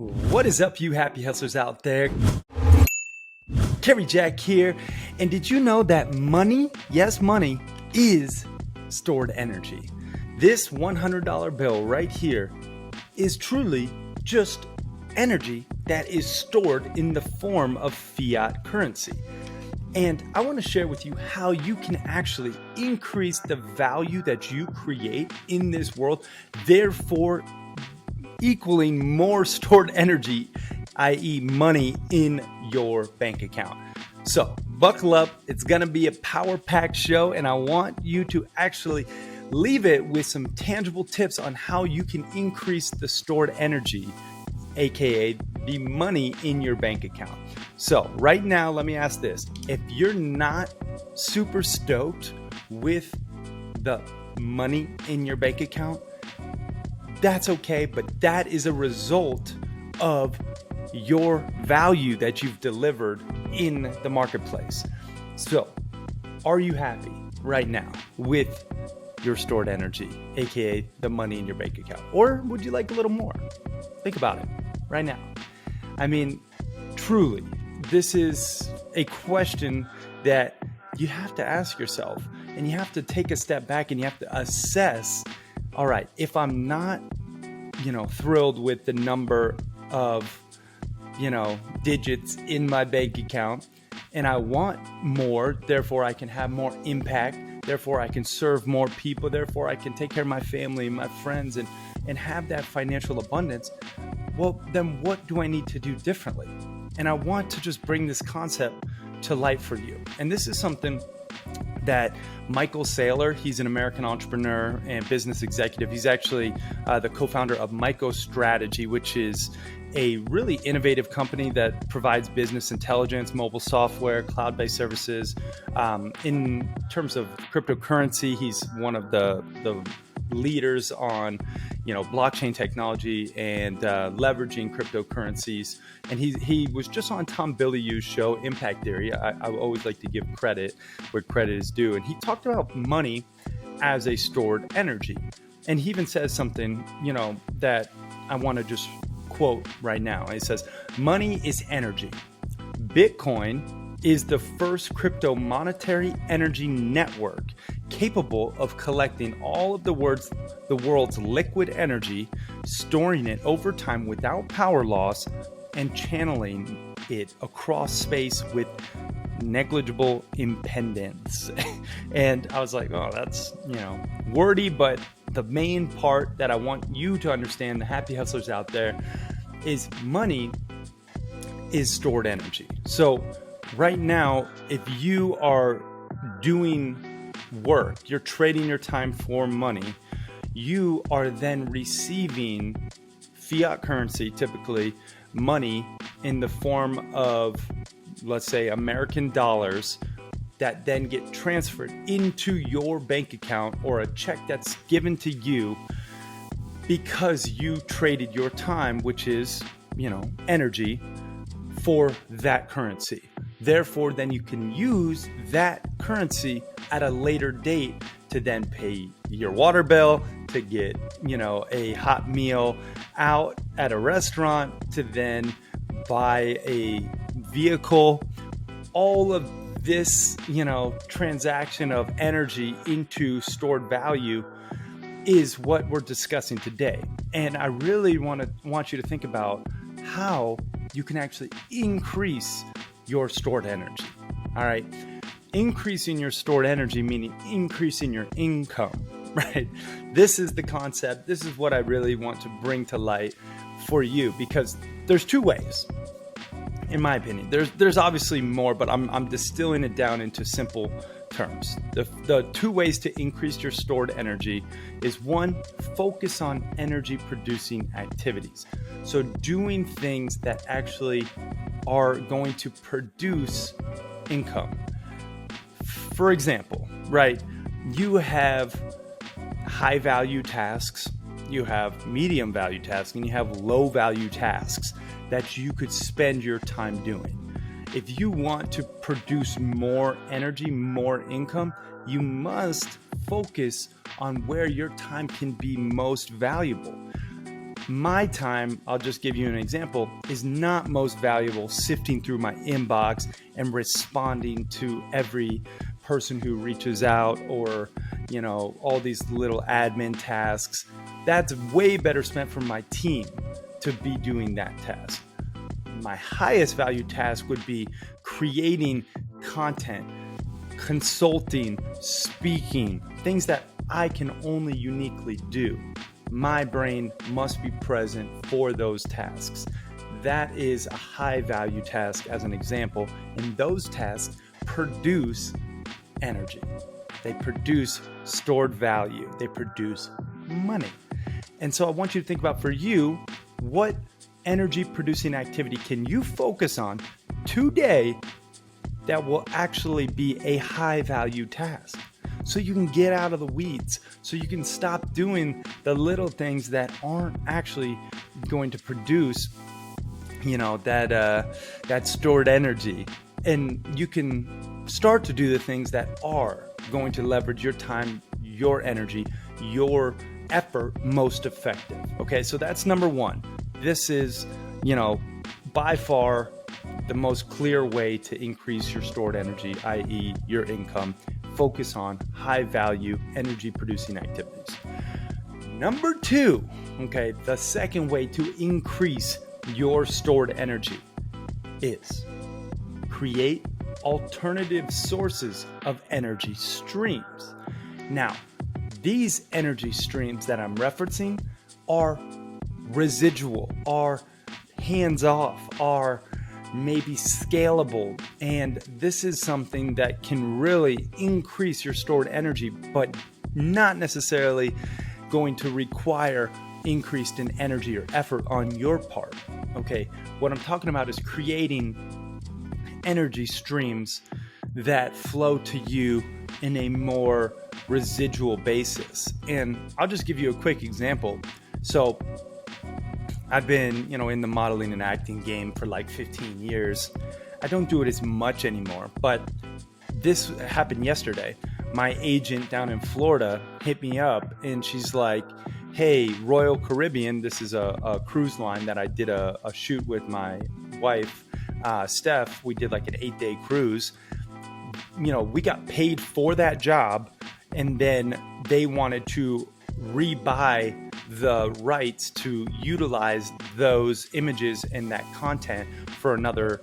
What is up, you happy hustlers out there? Cary Jack here. And did you know that money, yes, money, is stored energy? This $100 bill right here is truly just energy that is stored in the form of fiat currency. And I want to share with you how you can actually increase the value that you create in this world, therefore equaling more stored energy, i.e. money in your bank account. So buckle up, it's going to be a power-packed show, and I want you to actually leave it with some tangible tips on how you can increase the stored energy, aka the money in your bank account. So right now, let me ask this. If you're not super stoked with the money in your bank account, that's okay, but that is a result of your value that you've delivered in the marketplace. So, are you happy right now with your stored energy, aka the money in your bank account? Or would you like a little more? Think about it right now. I mean, truly, this is a question that you have to ask yourself, and you have to take a step back and you have to assess, all right, if I'm not, thrilled with the number of, digits in my bank account, and I want more, therefore I can have more impact, therefore I can serve more people, therefore I can take care of my family and my friends and have that financial abundance, well, then what do I need to do differently? And I want to just bring this concept to light for you. And this is something that Saylor, he's an American entrepreneur and business executive. He's actually the co-founder of MicroStrategy, which is a really innovative company that provides business intelligence, mobile software, cloud-based services. In terms of cryptocurrency, he's one of the leaders on blockchain technology and leveraging cryptocurrencies. And he was just on Tom Bilyeu's show, Impact Theory. I always like to give credit where credit is due. And he talked about money as a stored energy. And he even says something, that I want to just quote right now. He says, money is energy. Bitcoin is the first crypto monetary energy network capable of collecting all of the world's liquid energy, storing it over time without power loss, and channeling it across space with negligible impedance. And I was like, oh, that's, wordy, but the main part that I want you to understand, the happy hustlers out there, is money is stored energy. So right now, if you are doing work, you're trading your time for money, you are then receiving fiat currency, typically money in the form of, let's say, American dollars, that then get transferred into your bank account or a check that's given to you because you traded your time, which is, energy, for that currency. Therefore, then you can use that currency at a later date to then pay your water bill, to get, a hot meal out at a restaurant, to then buy a vehicle. All of this, transaction of energy into stored value is what we're discussing today. And I really want you to think about how you can actually increase your stored energy. All right. Increasing your stored energy, meaning increasing your income, right? This is the concept. This is what I really want to bring to light for you, because there's two ways, in my opinion. There's obviously more, but I'm distilling it down into simple terms. The two ways to increase your stored energy is, one, focus on energy producing activities. So doing things that actually are going to produce income. For example, right, you have high value tasks, you have medium value tasks, and you have low value tasks that you could spend your time doing. If you want to produce more energy, more income, you must focus on where your time can be most valuable. my time, I'll just give you an example, is not most valuable sifting through my inbox and responding to every person who reaches out, or, all these little admin tasks. That's way better spent for my team to be doing that task. My highest value task would be creating content, consulting, speaking, things that I can only uniquely do. My brain must be present for those tasks. That is a high value task as an example, and those tasks produce energy. They produce stored value. They produce money. And so I want you to think about, for you, what energy producing activity can you focus on today that will actually be a high value task? So you can get out of the weeds, so you can stop doing the little things that aren't actually going to produce, that stored energy. And you can start to do the things that are going to leverage your time, your energy, your effort most effective. Okay, so that's number one. This is, by far the most clear way to increase your stored energy, i.e. your income. Focus on high value energy producing activities. Number two, okay, the second way to increase your stored energy is create alternative sources of energy streams. Now, these energy streams that I'm referencing are residual, are hands-off, are maybe scalable, and this is something that can really increase your stored energy, but not necessarily going to require increased in energy or effort on your part. Okay, what I'm talking about is creating energy streams that flow to you in a more residual basis. And I'll just give you a quick example. So I've been, in the modeling and acting game for like 15 years. I don't do it as much anymore, but this happened yesterday. My agent down in Florida hit me up and she's like, hey, Royal Caribbean, this is a cruise line that I did a shoot with my wife, Steph. We did like an 8-day cruise. We got paid for that job, and then they wanted to rebuy the rights to utilize those images and that content for another,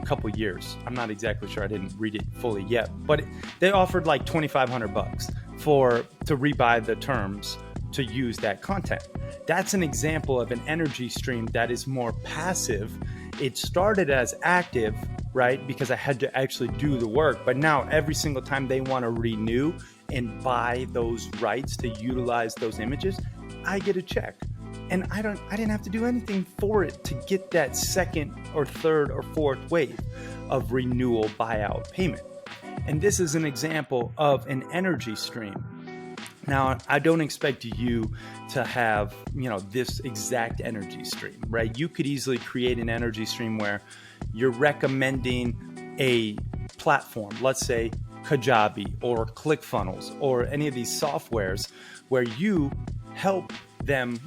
couple years. I'm not exactly sure. I didn't read it fully yet, but they offered like $2,500 to rebuy the terms to use that content. That's an example of an energy stream that is more passive. It started as active, right? Because I had to actually do the work, but now every single time they want to renew and buy those rights to utilize those images, I get a check. And I didn't have to do anything for it to get that second or third or fourth wave of renewal buyout payment. And this is an example of an energy stream. Now, I don't expect you to have, this exact energy stream, right? You could easily create an energy stream where you're recommending a platform, let's say Kajabi or ClickFunnels or any of these softwares, where you help them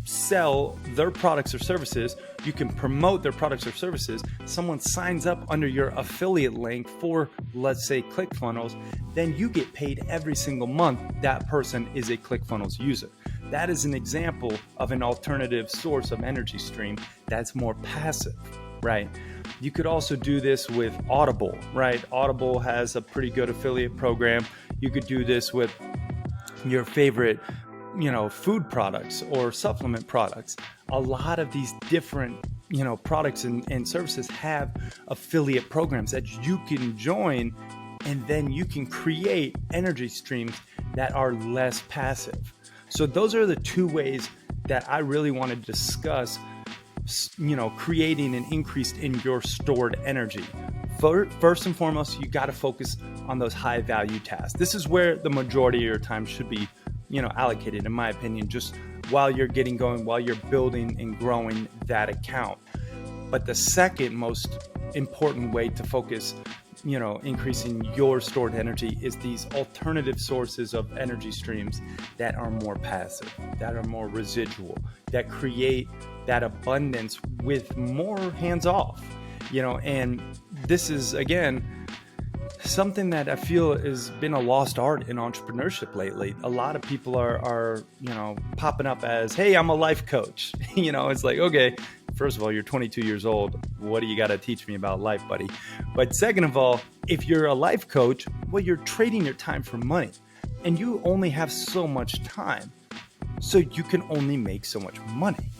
sell their products or services. You can promote their products or services. Someone signs up under your affiliate link for, let's say, ClickFunnels, then you get paid every single month that person is a ClickFunnels user. That is an example of an alternative source of energy stream that's more passive, right? You could also do this with Audible, right? Audible has a pretty good affiliate program. You could do this with your favorite food products or supplement products. A lot of these different, products and services have affiliate programs that you can join, and then you can create energy streams that are less passive. So those are the two ways that I really want to discuss, creating an increase in your stored energy. First and foremost, you got to focus on those high value tasks. This is where the majority of your time should be allocated, in my opinion, just while you're getting going, while you're building and growing that account. But the second most important way to focus increasing your stored energy is these alternative sources of energy streams that are more passive, that are more residual, that create that abundance with more hands off. And this is, again, something that I feel has been a lost art in entrepreneurship lately. A lot of people are popping up as, hey, I'm a life coach. It's like, okay, first of all, you're 22 years old. What do you got to teach me about life, buddy? But second of all, if you're a life coach, well, you're trading your time for money, and you only have so much time, so you can only make so much money.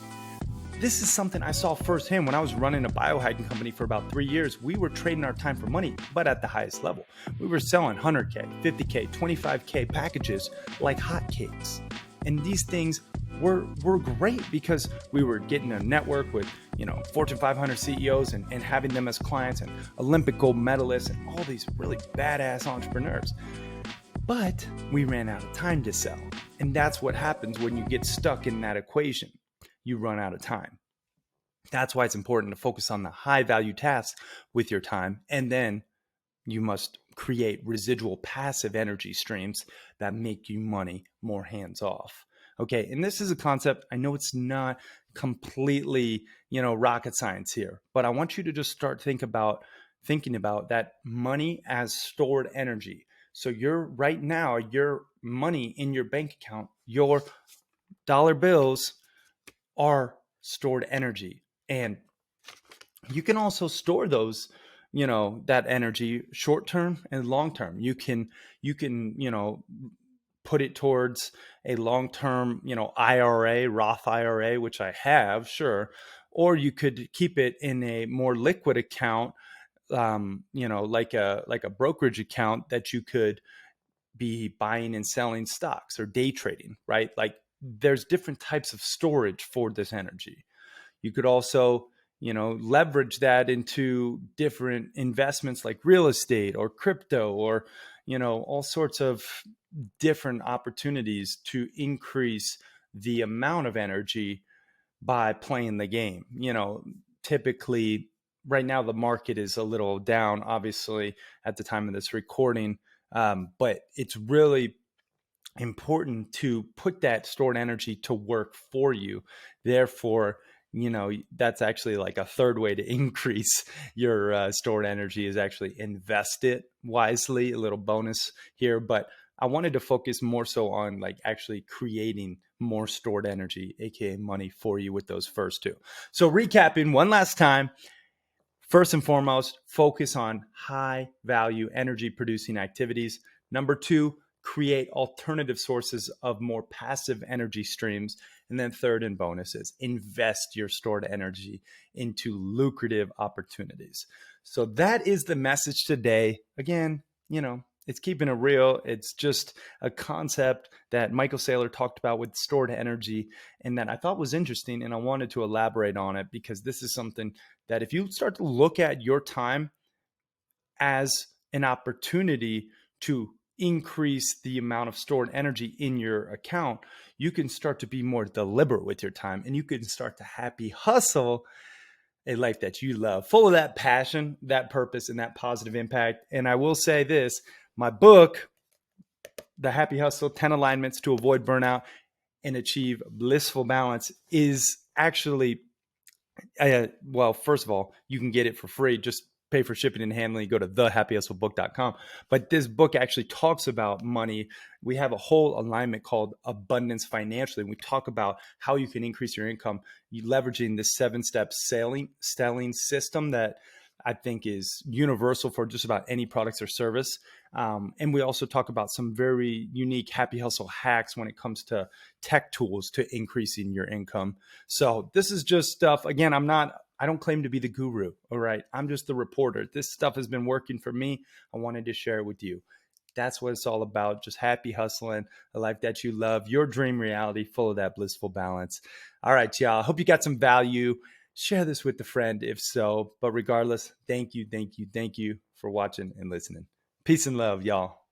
This is something I saw firsthand when I was running a biohacking company for about 3 years. We were trading our time for money, but at the highest level. We were selling 100K, 50K, 25K packages like hotcakes. And these things were great because we were getting a network with, Fortune 500 CEOs and having them as clients, and Olympic gold medalists and all these really badass entrepreneurs. But we ran out of time to sell. And that's what happens when you get stuck in that equation. You run out of time. That's why it's important to focus on the high value tasks with your time. And then you must create residual passive energy streams that make you money more hands off. Okay. And this is a concept. I know it's not completely, rocket science here, but I want you to just start thinking about that money as stored energy. So right now, your money in your bank account, your dollar bills, are stored energy. And you can also store those, that energy short term and long term. You can, put it towards a long term, IRA, Roth IRA, which I have, sure. Or you could keep it in a more liquid account, like a brokerage account that you could be buying and selling stocks or day trading, right? Like, there's different types of storage for this energy. You could also, leverage that into different investments like real estate or crypto or, all sorts of different opportunities to increase the amount of energy by playing the game. Typically right now the market is a little down, obviously, at the time of this recording. But it's really important to put that stored energy to work for you. Therefore, that's actually like a third way to increase your stored energy is actually invest it wisely. A little bonus here, but I wanted to focus more so on like actually creating more stored energy, aka money, for you with those first two. So recapping one last time. First and foremost, focus on high value energy producing activities. Number two, create alternative sources of more passive energy streams. And then third, and bonuses, invest your stored energy into lucrative opportunities. So that is the message today. Again, it's keeping it real. It's just a concept that Michael Saylor talked about with stored energy and that I thought was interesting. And I wanted to elaborate on it because this is something that if you start to look at your time as an opportunity to increase the amount of stored energy in your account, you can start to be more deliberate with your time and you can start to happy hustle a life that you love, full of that passion, that purpose, and that positive impact. And I will say this, my book, The Happy Hustle, 10 Alignments to Avoid Burnout and Achieve Blissful Balance, is actually, well, first of all, you can get it for free. Just pay for shipping and handling. Go to thehappyhustlebook.com. But this book actually talks about money. We have a whole alignment called Abundance Financially. And we talk about how you can increase your income, you leveraging this 7-step selling system that I think is universal for just about any products or service. And we also talk about some very unique happy hustle hacks when it comes to tech tools to increasing your income. So this is just stuff. Again, I don't claim to be the guru. All right. I'm just the reporter. This stuff has been working for me. I wanted to share it with you. That's what it's all about. Just happy hustling, a life that you love, your dream reality, full of that blissful balance. All right, y'all. I hope you got some value. Share this with a friend if so. But regardless, thank you for watching and listening. Peace and love, y'all.